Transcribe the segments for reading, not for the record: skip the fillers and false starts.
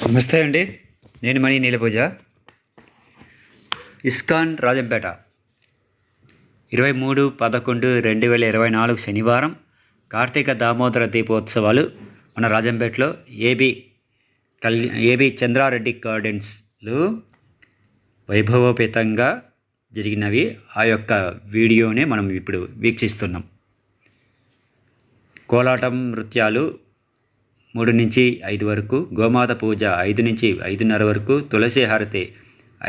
నమస్తే అండి. నేను మణి నీలపూజ. ఇస్కాన్ రాజంపేట 23/11/2024 శనివారం కార్తీక దామోదర దీపోత్సవాలు మన రాజంపేటలో ఏబి చంద్రారెడ్డి గార్డెన్స్లో వైభవోపేతంగా జరిగినవి. ఆ యొక్క వీడియోనే మనం ఇప్పుడు వీక్షిస్తున్నాం. కోలాటం నృత్యాలు 3 నుంచి 5 వరకు, గోమాత పూజ 5 నుంచి 5:30 వరకు, తులసి హారతి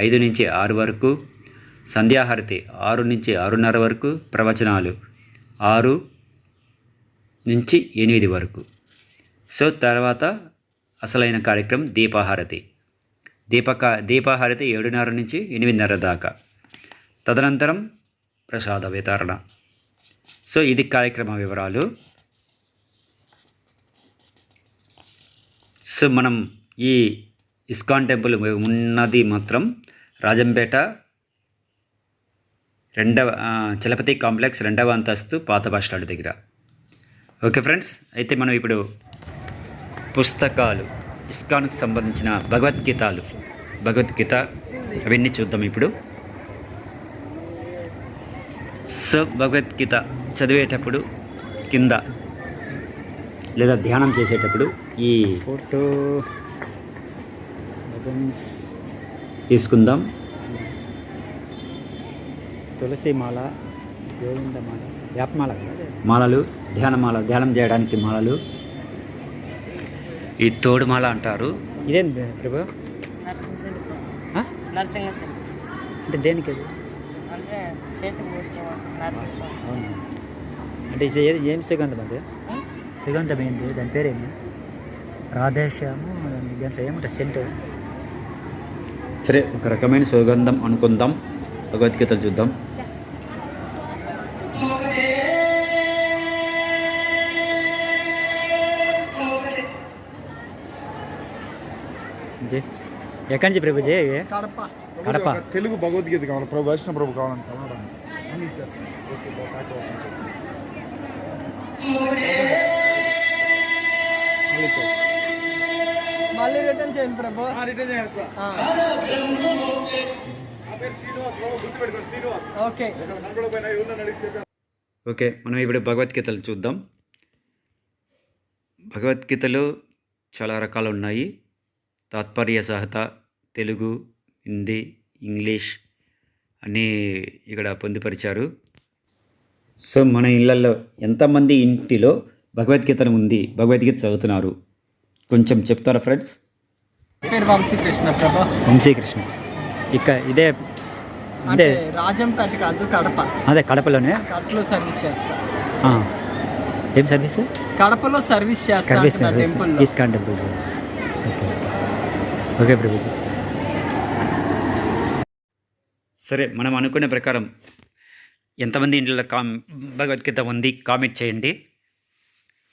5 నుంచి 6 వరకు, సంధ్యాహారతి 6 నుంచి 6:30 వరకు, ప్రవచనాలు 6 నుంచి 8 వరకు. సో తర్వాత అసలైన కార్యక్రమం దీపాహారతి. దీపాహారతి 7:30 నుంచి 8:30 దాకా. తదనంతరం ప్రసాద వితరణ. సో ఇది కార్యక్రమ వివరాలు. సో మనం ఈ ఇస్కాన్ టెంపుల్ ఉన్నది మాత్రం రాజంపేట చలపతి కాంప్లెక్స్ 2వ అంతస్తు పాత బస్ స్టాండ్ దగ్గర. ఓకే ఫ్రెండ్స్, అయితే మనం ఇప్పుడు పుస్తకాలు, ఇస్కాన్కి సంబంధించిన భగవద్గీత అవన్నీ చూద్దాం ఇప్పుడు. సో భగవద్గీత చదివేటప్పుడు కింద లేదా ధ్యానం చేసేటప్పుడు ఈ ఫోటో తీసుకుందాం. తులసి మాల, గోవిందమాల, వేపమాల, మాలలు, ధ్యానం చేయడానికి మాలలు, ఈ తోడుమాల అంటారు. ఇదేం ప్రభు? అంటే దేనికి అది? అవును. అంటే ఏం సుగంధం అది? సుగంధం ఏంటి? దాని పేరేమి? రాధేశ్యాము. దాంట్లో ఏమంటారు? సెంటు. సరే, ఒక రకమైన సుగంధం అనుకుందాం. భగవద్గీతలు చూద్దాం. ఎక్కడి నుంచి ప్రభుజీ? కడప. తెలుగు భగవద్గీత కావాలి ప్రభు, వైష్ణవ ప్రభు కావాలంటే మళ్ళీ రిటర్న్ చేయండి ప్రభు. రిటర్న్ చేస్తా. ఓకే, మనం ఇప్పుడు భగవద్గీతలు చూద్దాం. భగవద్గీతలు చాలా రకాలు ఉన్నాయి. తాత్పర్య సహిత తెలుగు, హిందీ, ఇంగ్లీష్ అన్నీ ఇక్కడ పొందుపరిచారు. సో మన ఇళ్ళల్లో ఎంతమంది ఇంటిలో భగవద్గీత భగవద్గీత చదువుతున్నారు? కొంచెం చెప్తారా ఫ్రెండ్స్? పేరు వంశీకృష్ణ ప్రభా. వంశీకృష్ణ. ఇదే అంటే రాజంపేట కాదు, కడప. అదే కడపలో సర్వీస్ చేస్తా. ఏం సర్వీస్? కడపలో సర్వీస్ చేస్తా టెంపుల్, ఇస్కాన్ టెంపుల్. ఓకే ప్రభు. సరే, మనం అనుకునే ప్రకారం ఎంతమంది ఇంట్లో భగవద్గీత ఉంది కామెంట్ చేయండి.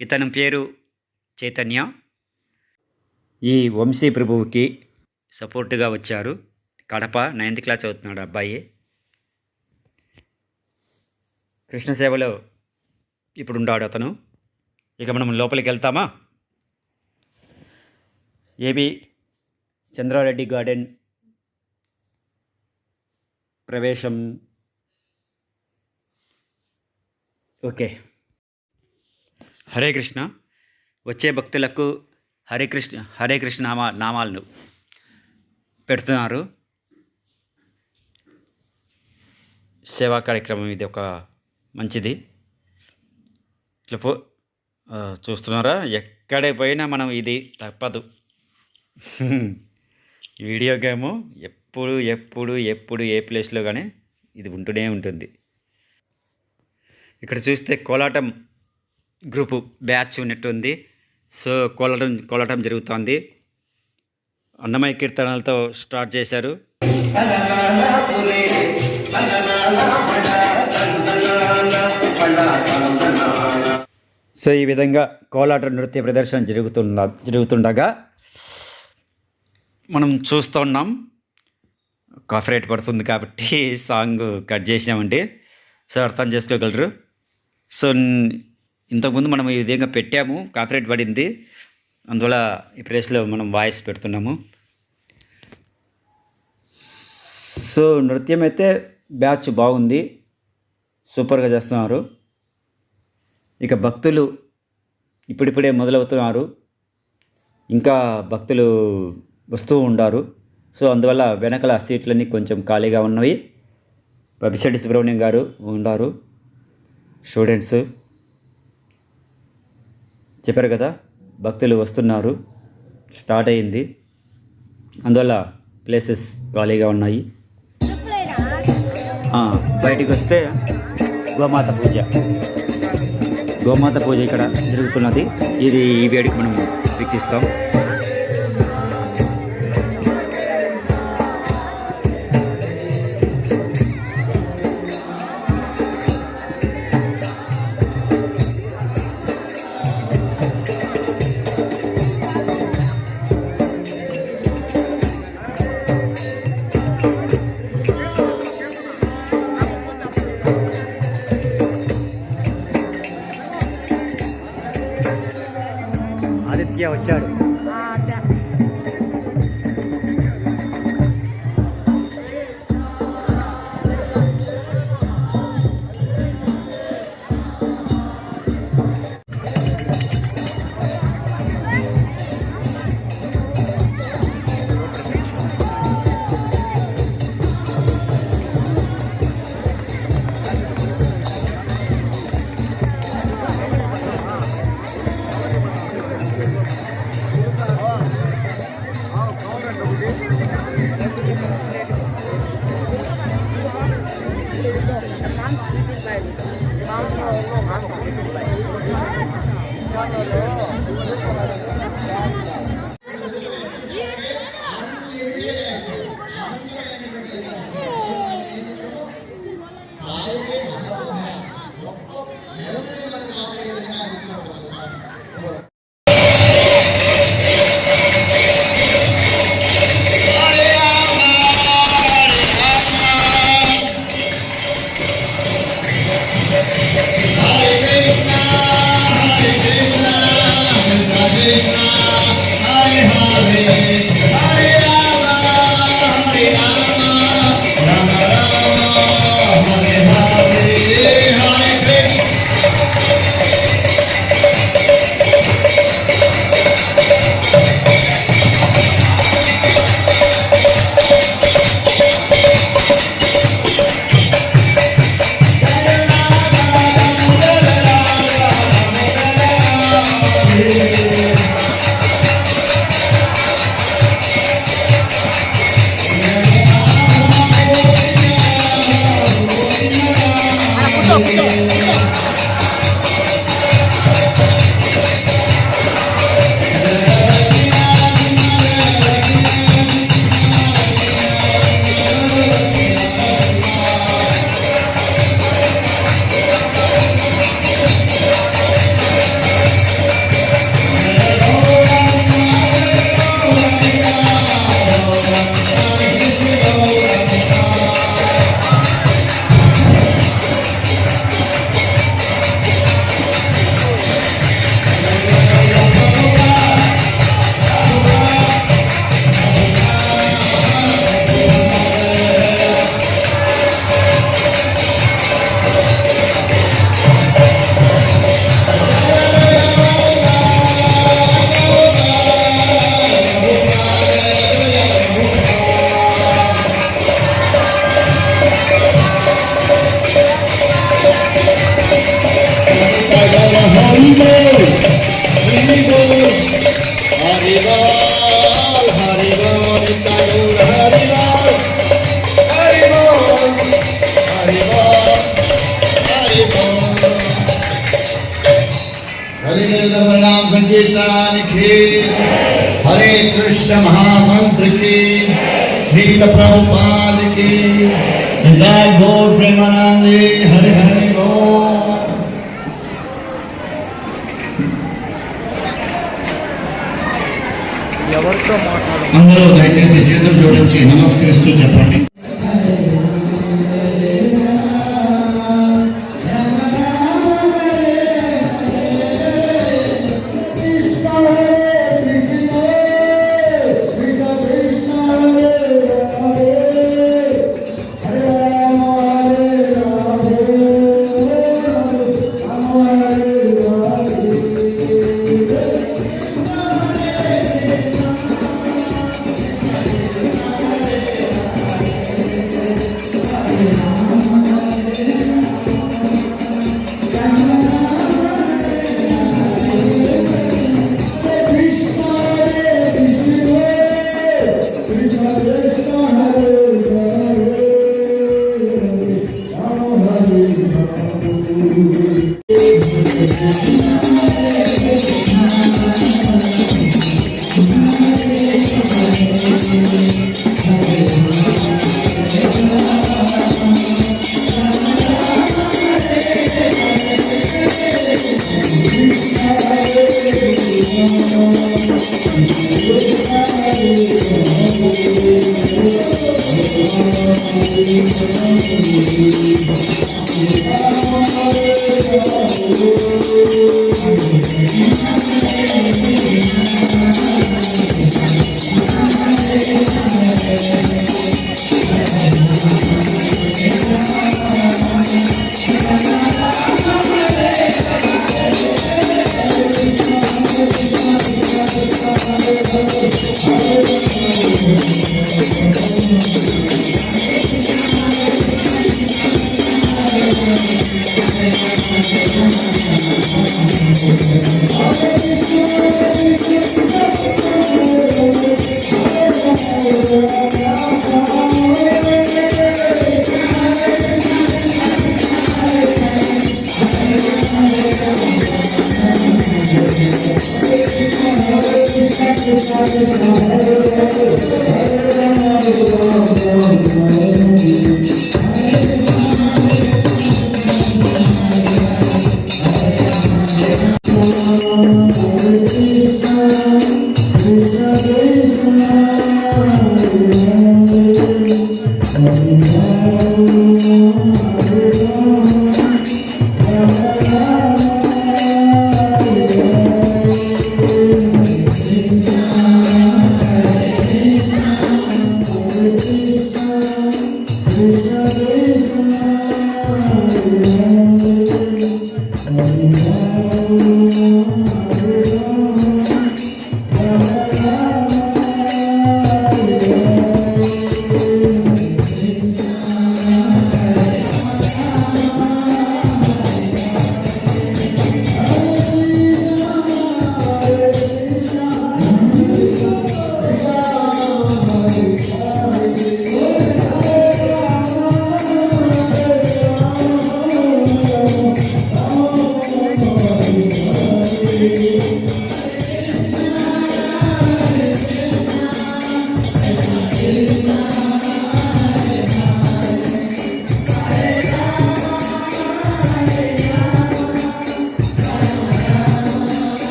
ఇతని పేరు చైతన్య. ఈ వంశీ ప్రభువుకి సపోర్టుగా వచ్చారు. కడప 9th క్లాస్ చదువుతున్నాడు అబ్బాయి. కృష్ణ సేవలో ఇప్పుడు ఉన్నాడు అతను. ఇక మనం లోపలికి వెళ్తామా? ఏబి చంద్రారెడ్డి గార్డెన్ ప్రవేశం. ఓకే. హరే కృష్ణ. వచ్చే భక్తులకు హరే కృష్ణ నామాలను పెడుతున్నారు. సేవా కార్యక్రమం ఇది ఒక మంచిది. ఇట్లా చూస్తున్నారా? ఎక్కడే పోయినా మనం ఇది తప్పదు. వీడియో గేము ఎప్పుడు ఏ ప్లేస్లో కానీ ఇది ఉంటూనే ఉంటుంది. ఇక్కడ చూస్తే కోలాటం గ్రూపు బ్యాచ్ ఉన్నట్టుంది. సో కోలాటం జరుగుతుంది. అన్నమయ్య కీర్తనలతో స్టార్ట్ చేశారు. సో ఈ విధంగా కోలాట నృత్య ప్రదర్శన జరుగుతుండగా మనం చూస్తూ ఉన్నాం. కాపీరైట్ పడుతుంది కాబట్టి సాంగ్ కట్ చేసినామండి. సో అర్థం చేసుకోగలరు. సో ఇంతకుముందు మనం ఈ విధంగా పెట్టాము, కాపీరైట్ పడింది. అందువల్ల ఈ ప్లేస్లో మనం వాయిస్ పెడుతున్నాము. సో నృత్యం అయితే బ్యాచ్ బాగుంది, సూపర్గా చేస్తున్నారు. ఇక భక్తులు ఇప్పుడిప్పుడే మొదలవుతున్నారు, ఇంకా భక్తులు వస్తూ ఉండారు. సో అందువల్ల వెనకల సీట్లన్నీ కొంచెం ఖాళీగా ఉన్నవి. పబిశెట్టి సుబ్రహ్మణ్యం గారు ఉన్నారు, స్టూడెంట్స్ చెప్పారు కదా, భక్తులు వస్తున్నారు, స్టార్ట్ అయ్యింది. అందువల్ల ప్లేసెస్ ఖాళీగా ఉన్నాయి. బయటికి వస్తే గోమాత పూజ ఇక్కడ జరుగుతున్నది. ఇది ఈ వేడికి మనం వీక్షిస్తాం. ఆదిత్య వచ్చాడు. नाम संकीर्तन की हरे कृष्ण महामंत्र की श्रील प्रभुपाद की निताय गौर प्रेमानंदे हरे हरे बोल। అందరూ దయచేసి చేతులు జోడించి నమస్కరిస్తూ చెప్పండి.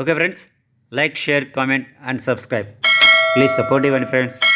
Okay friends, like, share, comment and subscribe. Please support even friends.